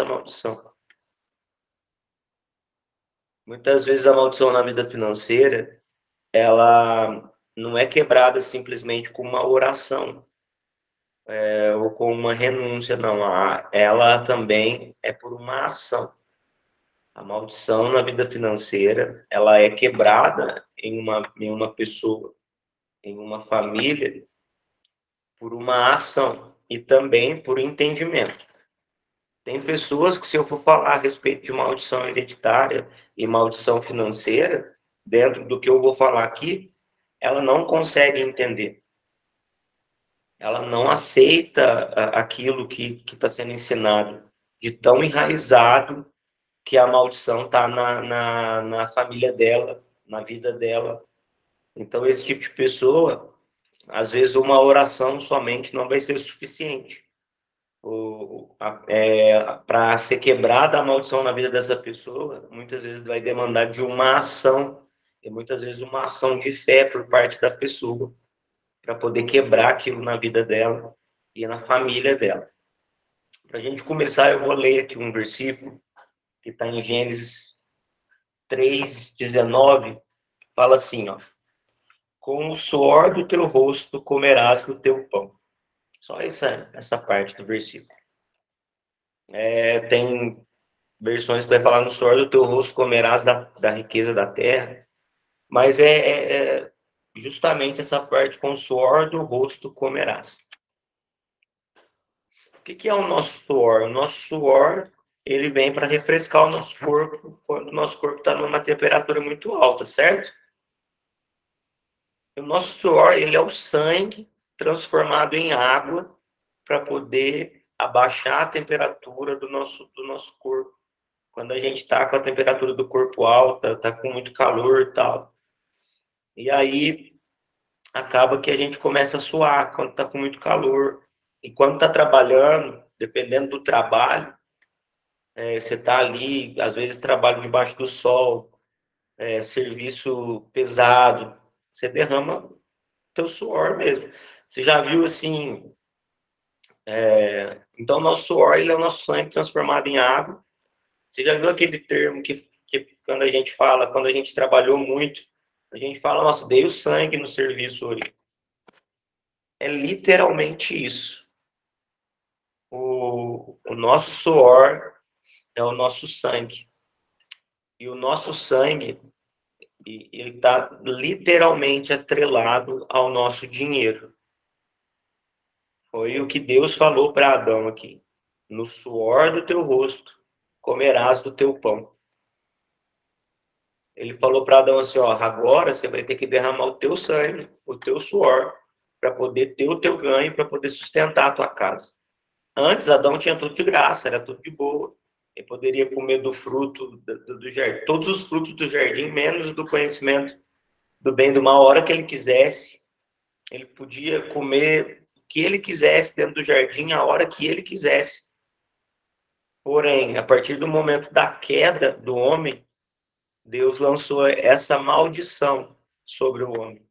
maldição. Muitas vezes a maldição na vida financeira, ela não é quebrada simplesmente com uma oração, ou com uma renúncia, não. Ela também é por uma ação. A maldição na vida financeira, ela é quebrada em uma pessoa, em uma família, por uma ação e também por entendimento. Tem pessoas que, se eu for falar a respeito de maldição hereditária e maldição financeira, dentro do que eu vou falar aqui, ela não consegue entender. Ela não aceita aquilo que está sendo ensinado, de tão enraizado que a maldição está na família dela, na vida dela. Então, esse tipo de pessoa, às vezes, uma oração somente não vai ser suficiente. Para ser quebrada a maldição na vida dessa pessoa, muitas vezes vai demandar de uma ação, e muitas vezes uma ação de fé por parte da pessoa, para poder quebrar aquilo na vida dela e na família dela. Para a gente começar, eu vou ler aqui um versículo que está em Gênesis 3:19, fala assim, ó: com o suor do teu rosto comerás do teu pão. Só essa parte do versículo. Tem versões que vai falar no suor do teu rosto comerás da riqueza da terra, mas é justamente essa parte, com o suor do rosto comerás. O que é o nosso suor? O nosso suor, ele vem para refrescar o nosso corpo quando o nosso corpo está numa temperatura muito alta, certo? O nosso suor, ele é o sangue transformado em água para poder abaixar a temperatura do nosso corpo. Quando a gente está com a temperatura do corpo alta, está com muito calor e tal. E aí acaba que a gente começa a suar quando está com muito calor. E quando está trabalhando, dependendo do trabalho, você está ali, às vezes trabalho debaixo do sol, serviço pesado, você derrama teu suor mesmo. Você já viu assim? Então, nosso suor, ele é o nosso sangue transformado em água. Você já viu aquele termo que quando a gente fala, quando a gente trabalhou muito, a gente fala, nossa, dei o sangue no serviço hoje. É literalmente isso. O nosso suor é o nosso sangue. E o nosso sangue, ele está literalmente atrelado ao nosso dinheiro. Foi o que Deus falou para Adão aqui. No suor do teu rosto comerás do teu pão. Ele falou para Adão assim, ó, agora você vai ter que derramar o teu sangue, o teu suor, para poder ter o teu ganho, para poder sustentar a tua casa. Antes, Adão tinha tudo de graça, era tudo de boa. Ele poderia comer do fruto do jardim, todos os frutos do jardim, menos do conhecimento do bem e do mal, a hora que ele quisesse. Ele podia comer o que ele quisesse dentro do jardim, a hora que ele quisesse. Porém, a partir do momento da queda do homem, Deus lançou essa maldição sobre o homem.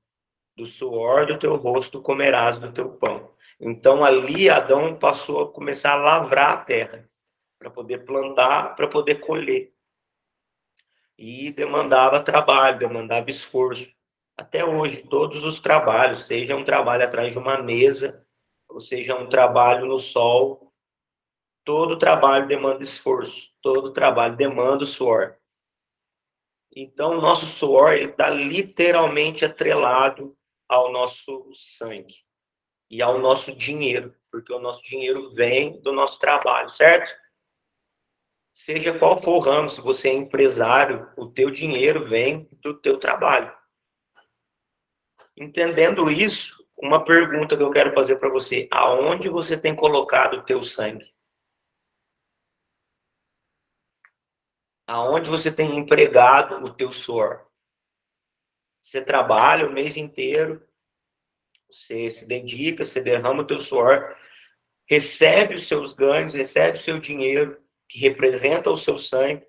Do suor do teu rosto comerás do teu pão. Então, ali, Adão passou a começar a lavrar a terra, para poder plantar, para poder colher. E demandava trabalho, demandava esforço. Até hoje, todos os trabalhos, seja um trabalho atrás de uma mesa, ou seja um trabalho no sol, todo trabalho demanda esforço, todo trabalho demanda suor. Então, o nosso suor está literalmente atrelado ao nosso sangue e ao nosso dinheiro, porque o nosso dinheiro vem do nosso trabalho, certo? Seja qual for o ramo, se você é empresário, o teu dinheiro vem do teu trabalho. Entendendo isso, uma pergunta que eu quero fazer para você: aonde você tem colocado o teu sangue? Aonde você tem empregado o teu suor? Você trabalha o mês inteiro, você se dedica, você derrama o teu suor, recebe os seus ganhos, recebe o seu dinheiro, que representa o seu sangue.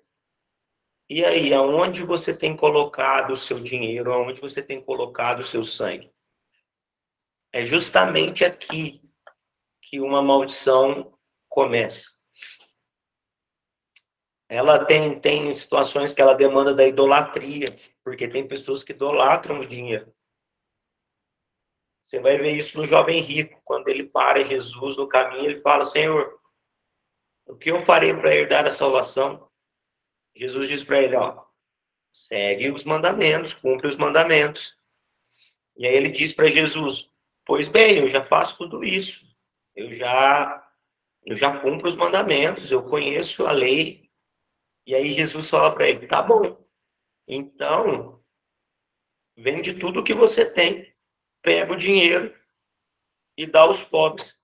E aí, aonde você tem colocado o seu dinheiro, aonde você tem colocado o seu sangue? É justamente aqui que uma maldição começa. Ela tem situações que ela demanda da idolatria, porque tem pessoas que idolatram o dinheiro. Você vai ver isso no jovem rico, quando ele para Jesus no caminho, ele fala: Senhor, o que eu farei para herdar a salvação? Jesus diz para ele: ó, segue os mandamentos, cumpre os mandamentos. E aí ele diz para Jesus: pois bem, eu já faço tudo isso. Eu já cumpro os mandamentos, eu conheço a lei. E aí Jesus fala para ele: tá bom, então vende tudo o que você tem, pega o dinheiro e dá aos pobres.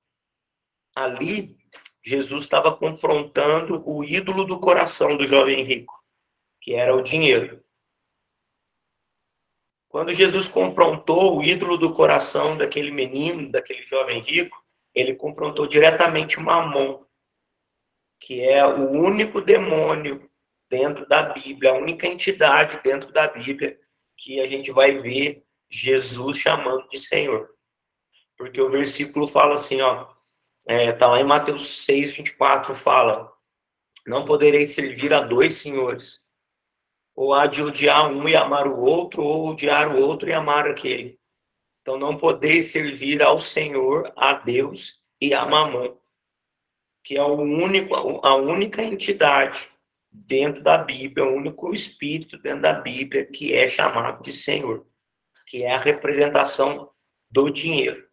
Ali, Jesus estava confrontando o ídolo do coração do jovem rico, que era o dinheiro. Quando Jesus confrontou o ídolo do coração daquele menino, daquele jovem rico, ele confrontou diretamente Mamon, que é o único demônio dentro da Bíblia, a única entidade dentro da Bíblia que a gente vai ver Jesus chamando de Senhor. Porque o versículo fala assim, ó, tá lá em Mateus 6:24, fala: não podereis servir a dois senhores, ou há de odiar um e amar o outro, ou odiar o outro e amar aquele. Então não podeis servir ao Senhor, a Deus e a Mamon, que é a única entidade dentro da Bíblia, o único espírito dentro da Bíblia que é chamado de Senhor, que é a representação do dinheiro.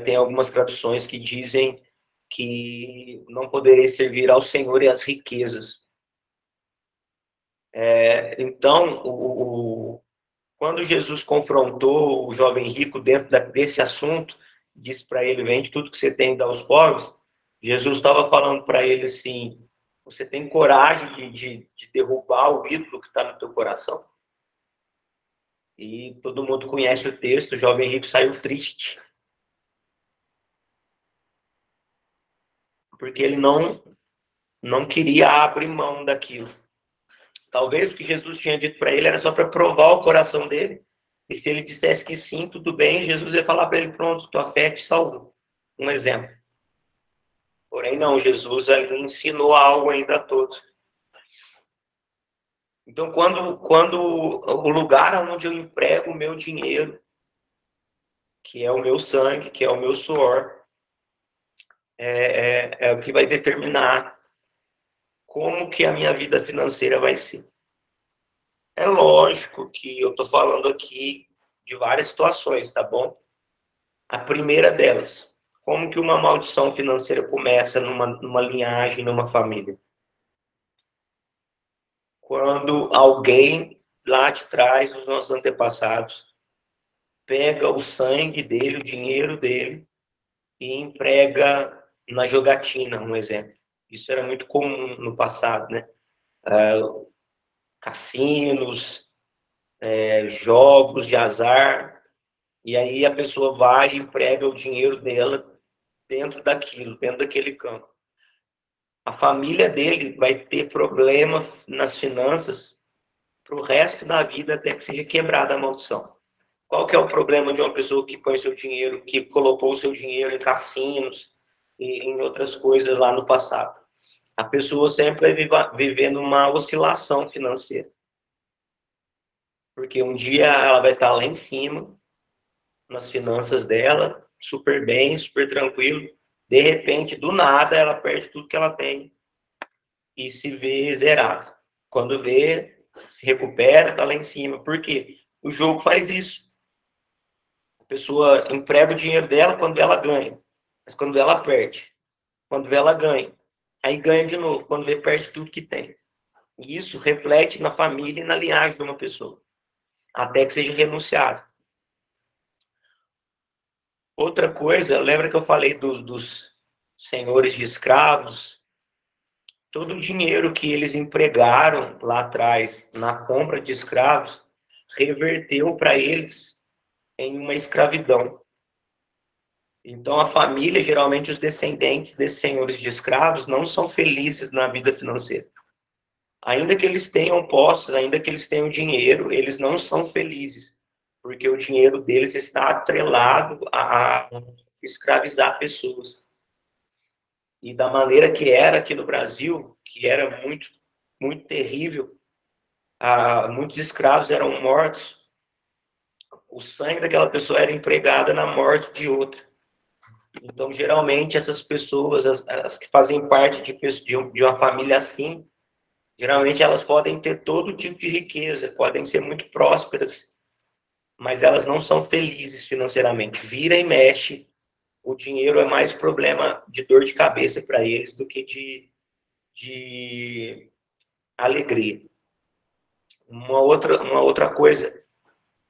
Tem algumas traduções que dizem que não poderei servir ao Senhor e às riquezas. Então, quando Jesus confrontou o jovem rico dentro desse assunto, disse para ele: vende tudo que você tem e dá aos pobres. Jesus estava falando para ele assim: você tem coragem de derrubar o ídolo que está no teu coração? E todo mundo conhece o texto: o jovem rico saiu triste, porque ele não queria abrir mão daquilo. Talvez o que Jesus tinha dito para ele era só para provar o coração dele. E se ele dissesse que sim, tudo bem, Jesus ia falar para ele: pronto, tua fé te salvou. Um exemplo. Porém, não, Jesus ali ensinou algo ainda a todos. Então, quando o lugar onde eu emprego o meu dinheiro, que é o meu sangue, que é o meu suor, é o que vai determinar como que a minha vida financeira vai ser. É lógico que eu estou falando aqui de várias situações, tá bom? A primeira delas, como que uma maldição financeira começa numa linhagem, numa família? Quando alguém lá de trás, os nossos antepassados, pega o sangue dele, o dinheiro dele, e emprega na jogatina, um exemplo. Isso era muito comum no passado, né? Cassinos, jogos de azar, e aí a pessoa vai e emprega o dinheiro dela dentro daquilo, dentro daquele campo. A família dele vai ter problema nas finanças para o resto da vida até que seja quebrada a maldição. Qual que é o problema de uma pessoa que põe seu dinheiro, que colocou o seu dinheiro em cassinos e em outras coisas lá no passado? A pessoa sempre vai vivendo uma oscilação financeira. Porque um dia ela vai estar lá em cima, nas finanças dela, super bem, super tranquilo. De repente, do nada, ela perde tudo que ela tem e se vê zerado. Quando vê, se recupera, está lá em cima. Por quê? O jogo faz isso. A pessoa emprega o dinheiro dela quando ela ganha, mas quando ela perde. Quando vê, ela ganha. Aí ganha de novo. Quando vê, perde tudo que tem. E isso reflete na família e na linhagem de uma pessoa, até que seja renunciado. Outra coisa, lembra que eu falei dos senhores de escravos? Todo o dinheiro que eles empregaram lá atrás na compra de escravos reverteu para eles em uma escravidão. Então, a família, geralmente os descendentes desses senhores de escravos, não são felizes na vida financeira. Ainda que eles tenham posses, ainda que eles tenham dinheiro, eles não são felizes, porque o dinheiro deles está atrelado a escravizar pessoas. E da maneira que era aqui no Brasil, que era muito muito terrível. Muitos escravos eram mortos. O sangue daquela pessoa era empregado na morte de outra. Então, geralmente, essas pessoas, as que fazem parte de uma família assim, geralmente elas podem ter todo tipo de riqueza, podem ser muito prósperas, mas elas não são felizes financeiramente. Vira e mexe, o dinheiro é mais problema de dor de cabeça para eles do que de alegria. Uma outra coisa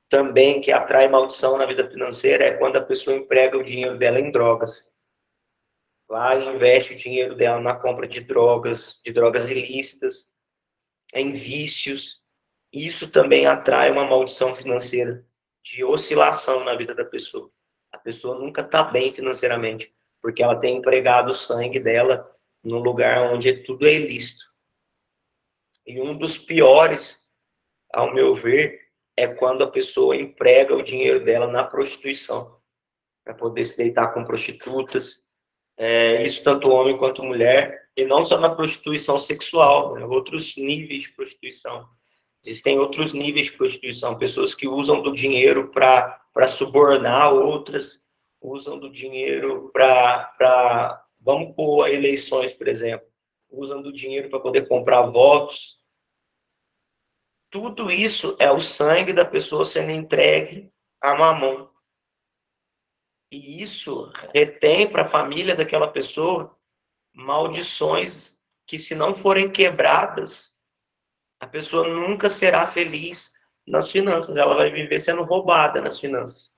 também que atrai maldição na vida financeira é quando a pessoa emprega o dinheiro dela em drogas. Lá investe o dinheiro dela na compra de drogas ilícitas, em vícios. Isso também atrai uma maldição financeira, de oscilação na vida da pessoa. A pessoa nunca está bem financeiramente, porque ela tem empregado o sangue dela num lugar onde tudo é ilícito. E um dos piores, ao meu ver, é quando a pessoa emprega o dinheiro dela na prostituição, para poder se deitar com prostitutas. Isso tanto homem quanto mulher, e não só na prostituição sexual, né? Outros níveis de prostituição. Existem outros níveis de prostituição, pessoas que usam do dinheiro para subornar outras, usam do dinheiro para, vamos por eleições, por exemplo, usam do dinheiro para poder comprar votos. Tudo isso é o sangue da pessoa sendo entregue a Mamon. E isso retém para a família daquela pessoa maldições que, se não forem quebradas, a pessoa nunca será feliz nas finanças. Ela vai viver sendo roubada nas finanças.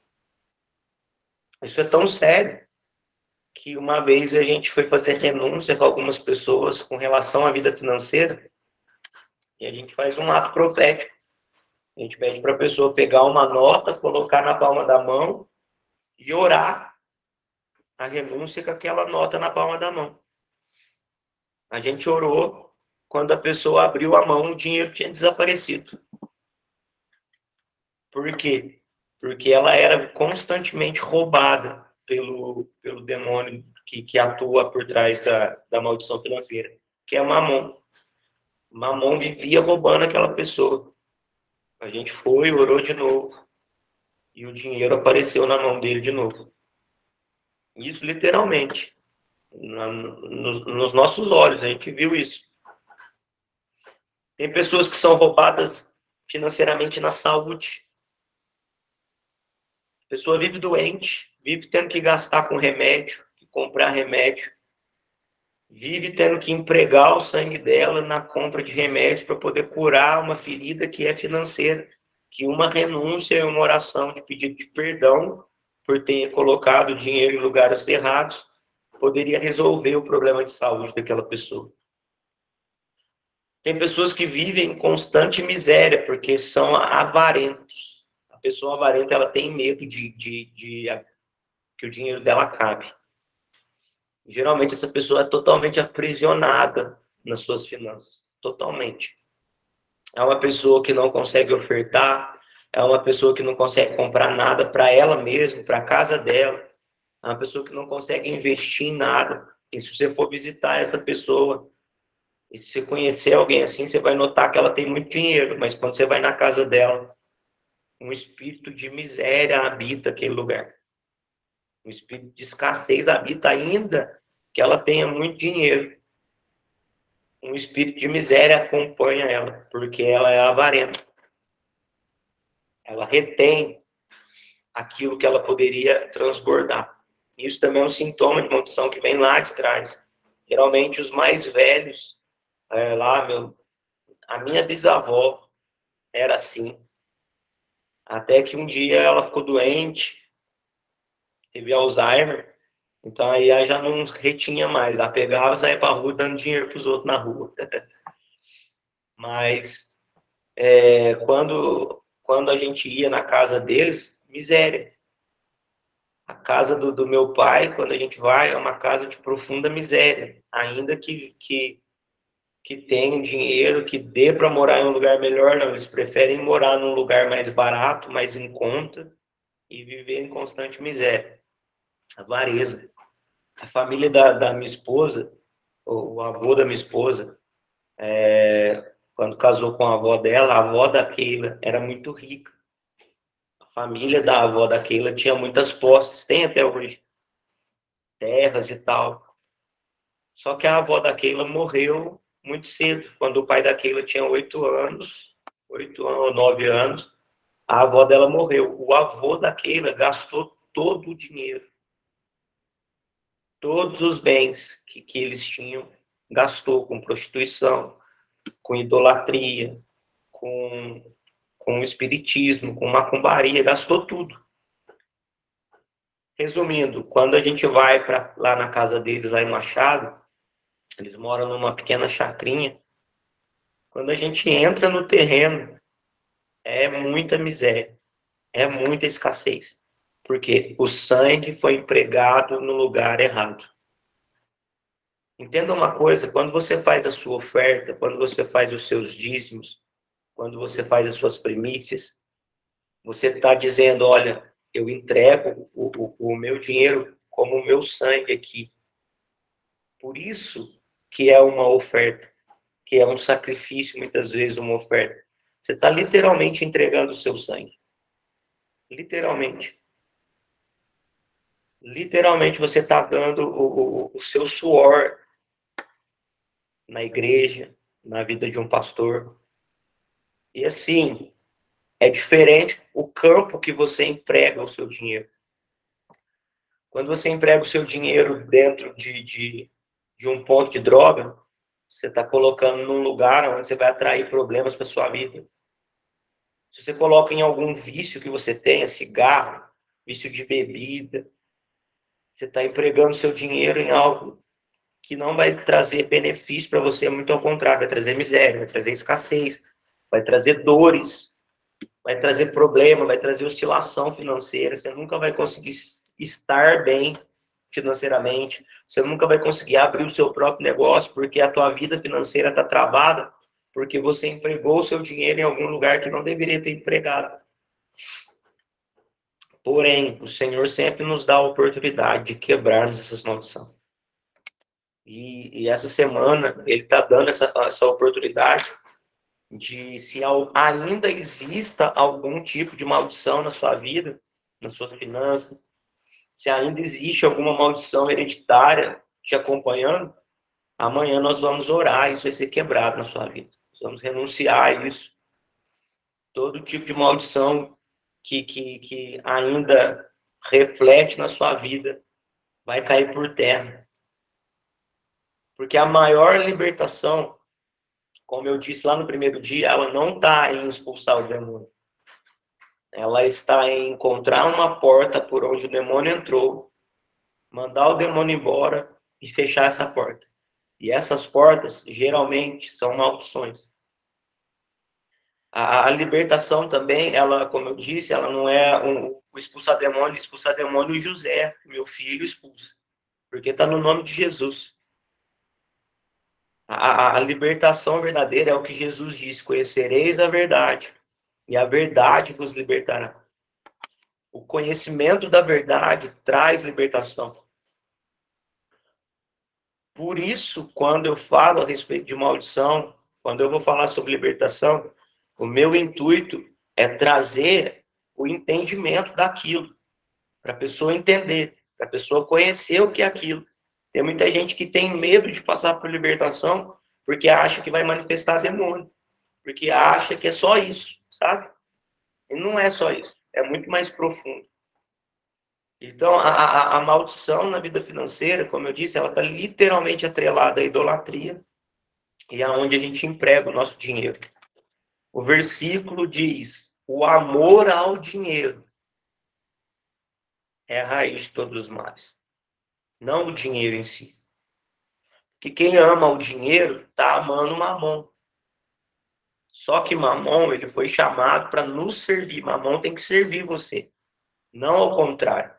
Isso é tão sério que uma vez a gente foi fazer renúncia com algumas pessoas com relação à vida financeira e a gente faz um ato profético. A gente pede para a pessoa pegar uma nota, colocar na palma da mão e orar a renúncia com aquela nota na palma da mão. A gente orou, quando a pessoa abriu a mão, o dinheiro tinha desaparecido. Por quê? Porque ela era constantemente roubada pelo demônio que atua por trás da maldição financeira, que é Mamon. Mamon vivia roubando aquela pessoa. A gente foi, orou de novo, e o dinheiro apareceu na mão dele de novo. Isso literalmente. Nos nossos olhos, a gente viu isso. Tem pessoas que são roubadas financeiramente na saúde. A pessoa vive doente, vive tendo que gastar com remédio, comprar remédio, vive tendo que empregar o sangue dela na compra de remédios para poder curar uma ferida que é financeira, que uma renúncia e uma oração de pedido de perdão por ter colocado dinheiro em lugares errados poderia resolver o problema de saúde daquela pessoa. Tem pessoas que vivem em constante miséria porque são avarentos. A pessoa avarenta, ela tem medo de que o dinheiro dela acabe. Geralmente essa pessoa é totalmente aprisionada nas suas finanças. Totalmente. É uma pessoa que não consegue ofertar, é uma pessoa que não consegue comprar nada para ela mesma, para a casa dela. É uma pessoa que não consegue investir em nada. E se você for visitar essa pessoa, e se você conhecer alguém assim, você vai notar que ela tem muito dinheiro, mas quando você vai na casa dela, um espírito de miséria habita aquele lugar. Um espírito de escassez habita, ainda que ela tenha muito dinheiro. Um espírito de miséria acompanha ela, porque ela é avarenta. Ela retém aquilo que ela poderia transbordar. Isso também é um sintoma de maldição que vem lá de trás. Geralmente os mais velhos, a minha bisavó era assim. Até que um dia ela ficou doente, teve Alzheimer, então aí ela já não retinha mais. Ela pegava e saía para a rua dando dinheiro para os outros na rua. Mas quando a gente ia na casa deles, miséria. A casa do meu pai, quando a gente vai, é uma casa de profunda miséria. Ainda que tenham dinheiro, que dê para morar em um lugar melhor, não. Eles preferem morar num lugar mais barato, mais em conta, e viver em constante miséria. Avareza. A família da minha esposa, o avô da minha esposa, Quando casou com a avó da Keila era muito rica. A família da avó da Keila tinha muitas posses, tem até hoje, terras e tal. Só que a avó da Keila morreu muito cedo, quando o pai da Keila tinha 8 anos, 9 anos, a avó dela morreu. O avô da Keila gastou todo o dinheiro, todos os bens que eles tinham, gastou com prostituição, com idolatria, com espiritismo, com macumbaria, gastou tudo. Resumindo, quando a gente vai lá na casa deles, lá em Machado, eles moram numa pequena chacrinha. Quando a gente entra no terreno, é muita miséria, é muita escassez, porque o sangue foi empregado no lugar errado. Entenda uma coisa, quando você faz a sua oferta, quando você faz os seus dízimos, quando você faz as suas primícias, você está dizendo, olha, eu entrego o meu dinheiro como o meu sangue aqui. Por isso que é uma oferta, que é um sacrifício, muitas vezes uma oferta. Você está literalmente entregando o seu sangue. Literalmente. Literalmente você está dando o seu suor na igreja, na vida de um pastor. E assim, é diferente o campo que você emprega o seu dinheiro. Quando você emprega o seu dinheiro dentro de um ponto de droga, você está colocando num lugar onde você vai atrair problemas para sua vida. Se você coloca em algum vício que você tenha, cigarro, vício de bebida, você está empregando seu dinheiro em algo que não vai trazer benefício para você, muito ao contrário, vai trazer miséria, vai trazer escassez, vai trazer dores, vai trazer problema, vai trazer oscilação financeira, você nunca vai conseguir estar bem financeiramente, você nunca vai conseguir abrir o seu próprio negócio, porque a tua vida financeira está travada, porque você empregou o seu dinheiro em algum lugar que não deveria ter empregado. Porém, o Senhor sempre nos dá a oportunidade de quebrarmos essas maldições. E essa semana ele está dando essa oportunidade de, se ainda exista algum tipo de maldição na sua vida, nas suas finanças, se ainda existe alguma maldição hereditária te acompanhando, amanhã nós vamos orar, isso vai ser quebrado na sua vida. Nós vamos renunciar a isso. Todo tipo de maldição que ainda reflete na sua vida vai cair por terra. Porque a maior libertação, como eu disse lá no primeiro dia, ela não está em expulsar o demônio. Ela está em encontrar uma porta por onde o demônio entrou, mandar o demônio embora e fechar essa porta. E essas portas, geralmente, são maldições. A libertação também, ela, como eu disse, ela não é o expulsar demônio José, meu filho, expulsa. Porque está no nome de Jesus. A libertação verdadeira é o que Jesus disse: conhecereis a verdade, e a verdade vos libertará. O conhecimento da verdade traz libertação. Por isso, quando eu falo a respeito de maldição, quando eu vou falar sobre libertação, o meu intuito é trazer o entendimento daquilo, para a pessoa entender, para a pessoa conhecer o que é aquilo. Tem muita gente que tem medo de passar por libertação porque acha que vai manifestar demônio, porque acha que é só isso, sabe? E não é só isso, é muito mais profundo. Então, a maldição na vida financeira, como eu disse, ela está literalmente atrelada à idolatria e aonde a gente emprega o nosso dinheiro. O versículo diz: o amor ao dinheiro é a raiz de todos os males, não o dinheiro em si. Porque quem ama o dinheiro está amando Mamon. Só que Mamon, ele foi chamado para nos servir. Mamon tem que servir você, não ao contrário.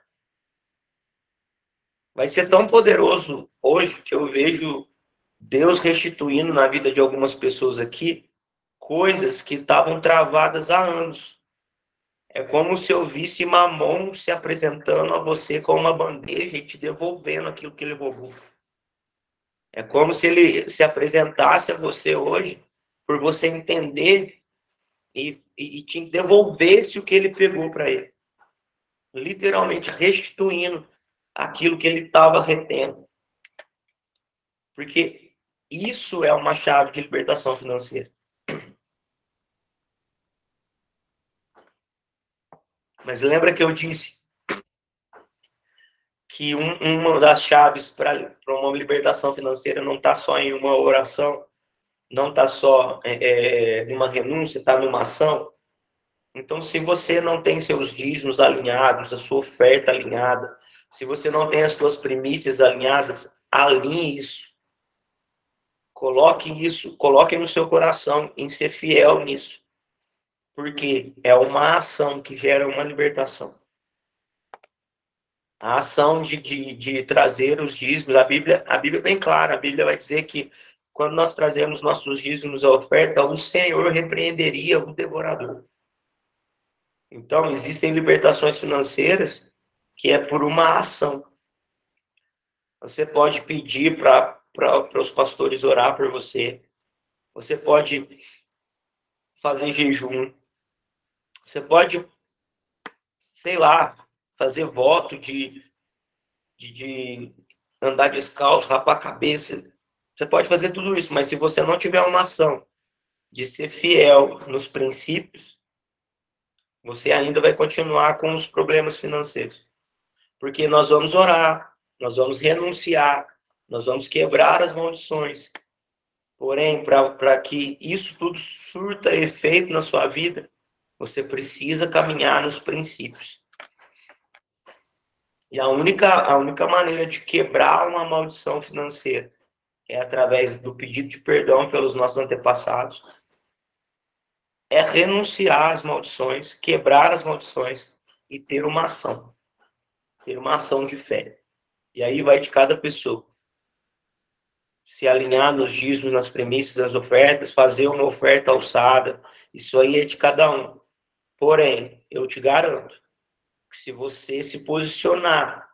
Vai ser tão poderoso hoje que eu vejo Deus restituindo na vida de algumas pessoas aqui coisas que estavam travadas há anos. É como se eu visse Mamon se apresentando a você com uma bandeja e te devolvendo aquilo que ele roubou. É como se ele se apresentasse a você hoje, por você entender e te devolvesse o que ele pegou para ele. Literalmente restituindo aquilo que ele estava retendo. Porque isso é uma chave de libertação financeira. Mas lembra que eu disse que uma das chaves para uma libertação financeira não está só em uma oração, não está só numa renúncia, está numa ação. Então, se você não tem seus dízimos alinhados, a sua oferta alinhada, se você não tem as suas primícias alinhadas, alinhe isso. Coloque no seu coração em ser fiel nisso. Porque é uma ação que gera uma libertação. A ação de trazer os dízimos, a Bíblia é bem clara, a Bíblia vai dizer que quando nós trazemos nossos dízimos à oferta, o Senhor repreenderia o devorador. Então, existem libertações financeiras que é por uma ação. Você pode pedir para os pastores orar por você. Você pode fazer jejum. Você pode, sei lá, fazer voto de andar descalço, rapar a cabeça. Você pode fazer tudo isso, mas se você não tiver uma ação de ser fiel nos princípios, você ainda vai continuar com os problemas financeiros. Porque nós vamos orar, nós vamos renunciar, nós vamos quebrar as maldições. Porém, para que isso tudo surta efeito na sua vida, você precisa caminhar nos princípios. E a única maneira de quebrar uma maldição financeira é através do pedido de perdão pelos nossos antepassados, é renunciar às maldições, quebrar as maldições e ter uma ação de fé. E aí vai de cada pessoa. Se alinhar nos dízimos, nas premissas, nas ofertas, fazer uma oferta alçada, isso aí é de cada um. Porém, eu te garanto que se você se posicionar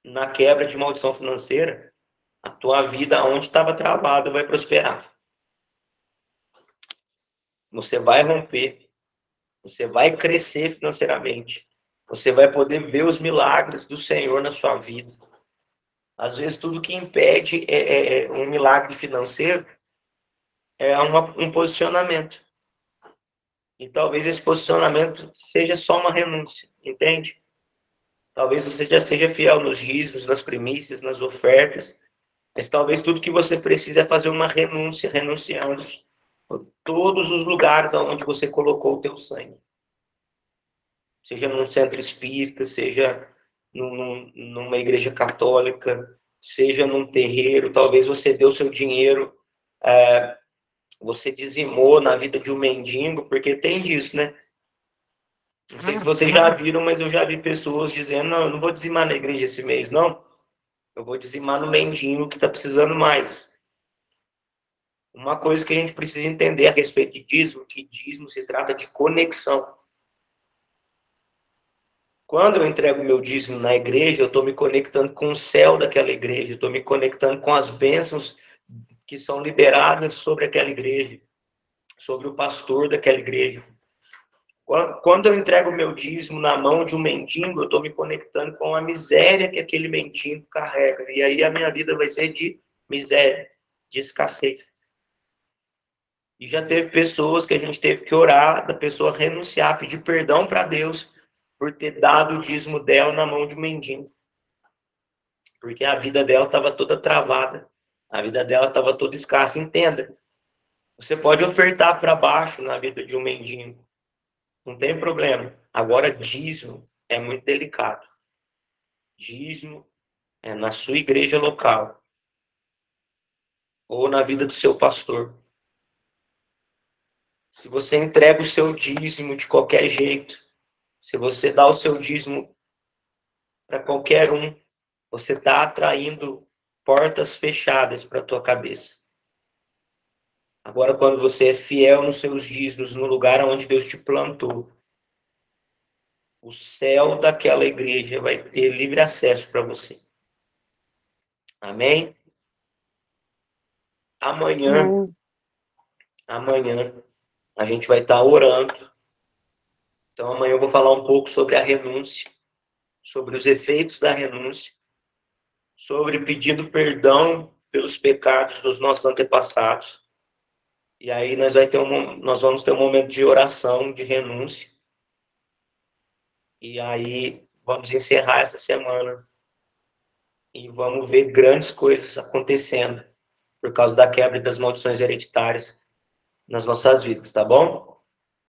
na quebra de maldição financeira, a tua vida, onde estava travada, vai prosperar. Você vai romper, você vai crescer financeiramente, você vai poder ver os milagres do Senhor na sua vida. Às vezes, tudo que impede um milagre financeiro é um posicionamento. E talvez esse posicionamento seja só uma renúncia, entende? Talvez você já seja fiel nos dízimos, nas primícias, nas ofertas, mas talvez tudo que você precisa é fazer uma renúncia, renunciando a todos os lugares onde você colocou o teu sangue. Seja num centro espírita, seja numa igreja católica, seja num terreiro, talvez você deu seu dinheiro, você dizimou na vida de um mendigo, porque tem disso, né? Não sei se vocês já viram, mas eu já vi pessoas dizendo, não, eu não vou dizimar na igreja esse mês, não. Eu vou dizimar no mendigo que está precisando mais. Uma coisa que a gente precisa entender a respeito de dízimo, que dízimo se trata de conexão. Quando eu entrego meu dízimo na igreja, eu estou me conectando com o céu daquela igreja, eu estou me conectando com as bênçãos que são liberadas sobre aquela igreja, sobre o pastor daquela igreja. Quando eu entrego meu dízimo na mão de um mendigo, eu estou me conectando com a miséria que aquele mendigo carrega. E aí a minha vida vai ser de miséria, de escassez. E já teve pessoas que a gente teve que orar, da pessoa renunciar, pedir perdão para Deus por ter dado o dízimo dela na mão de um mendigo. Porque a vida dela estava toda travada. A vida dela estava toda escassa. Entenda, você pode ofertar para baixo na vida de um mendigo. Não tem problema. Agora, dízimo é muito delicado. Dízimo é na sua igreja local. Ou na vida do seu pastor. Se você entrega o seu dízimo de qualquer jeito, se você dá o seu dízimo para qualquer um, você está atraindo portas fechadas para a tua cabeça. Agora, quando você é fiel nos seus dízimos, no lugar onde Deus te plantou, o céu daquela igreja vai ter livre acesso para você. Amém? Amanhã a gente vai estar orando. Então, amanhã eu vou falar um pouco sobre a renúncia, sobre os efeitos da renúncia, sobre pedindo perdão pelos pecados dos nossos antepassados. E aí nós vamos ter um momento de oração, de renúncia. E aí vamos encerrar essa semana e vamos ver grandes coisas acontecendo por causa da quebra das maldições hereditárias nas nossas vidas, tá bom?